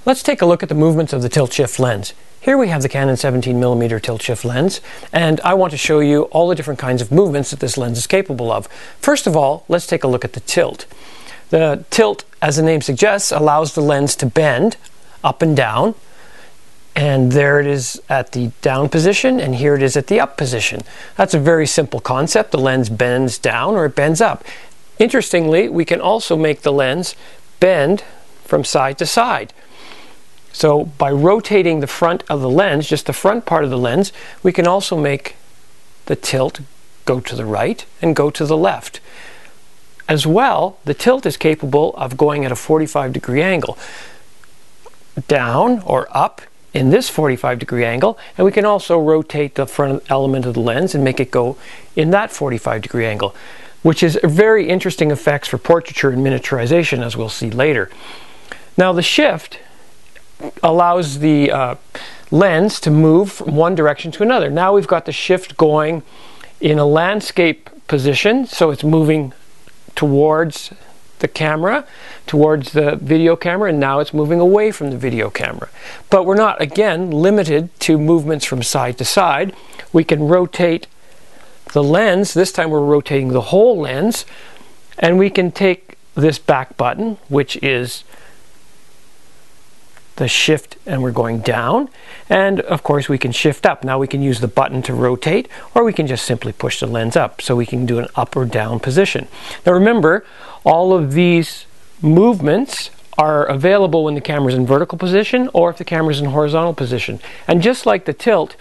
Let's take a look at the movements of the tilt-shift lens. Here we have the Canon 17mm tilt-shift lens, and I want to show you all the different kinds of movements that this lens is capable of. First of all, let's take a look at the tilt. The tilt, as the name suggests, allows the lens to bend up and down, and there it is at the down position, and here it is at the up position. That's a very simple concept. The lens bends down or it bends up. Interestingly, we can also make the lens bend from side to side. So by rotating the front of the lens, just the front part of the lens, we can also make the tilt go to the right and go to the left. As well, the tilt is capable of going at a 45-degree angle, down or up in this 45-degree angle, and we can also rotate the front element of the lens and make it go in that 45-degree angle, which is a very interesting effects for portraiture and miniaturization, as we'll see later. Now the shift allows the lens to move from one direction to another. Now we've got the shift going in a landscape position, so it's moving towards the camera, towards the video camera, and now it's moving away from the video camera. But we're not, again, limited to movements from side to side. We can rotate the lens. This time we're rotating the whole lens, and we can take this back button, which is the shift, and we're going down, and of course we can shift up. Now we can use the button to rotate, or we can just simply push the lens up, so we can do an up or down position. Now remember, all of these movements are available when the camera's in vertical position or if the camera's in horizontal position. And just like the tilt,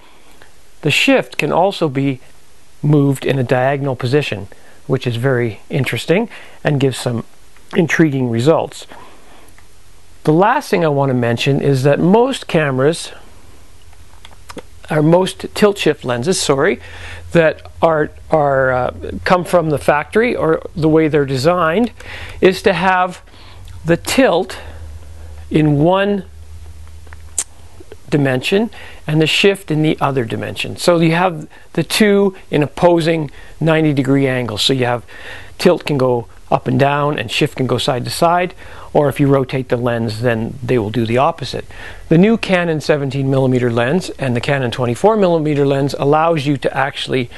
the shift can also be moved in a diagonal position, which is very interesting and gives some intriguing results. The last thing I want to mention is that most cameras, or most tilt-shift lenses, that come from the factory, or the way they're designed, is to have the tilt in one dimension and the shift in the other dimension. So you have the two in opposing 90-degree angles. So you have tilt can go up and down and shift can go side to side, or if you rotate the lens, then they will do the opposite. The new Canon 17mm lens and the Canon 24mm lens allows you to actually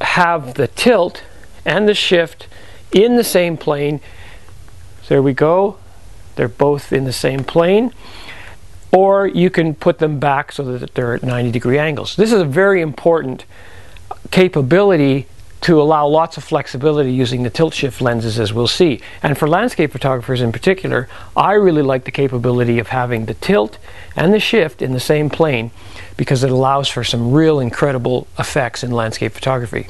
have the tilt and the shift in the same plane. So there we go, they're both in the same plane, or you can put them back so that they're at 90-degree angles. This is a very important capability to allow lots of flexibility using the tilt-shift lenses, as we'll see. And for landscape photographers in particular, I really like the capability of having the tilt and the shift in the same plane, because it allows for some real incredible effects in landscape photography.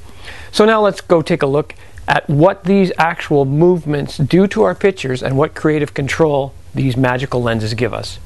So now let's go take a look at what these actual movements do to our pictures and what creative control these magical lenses give us.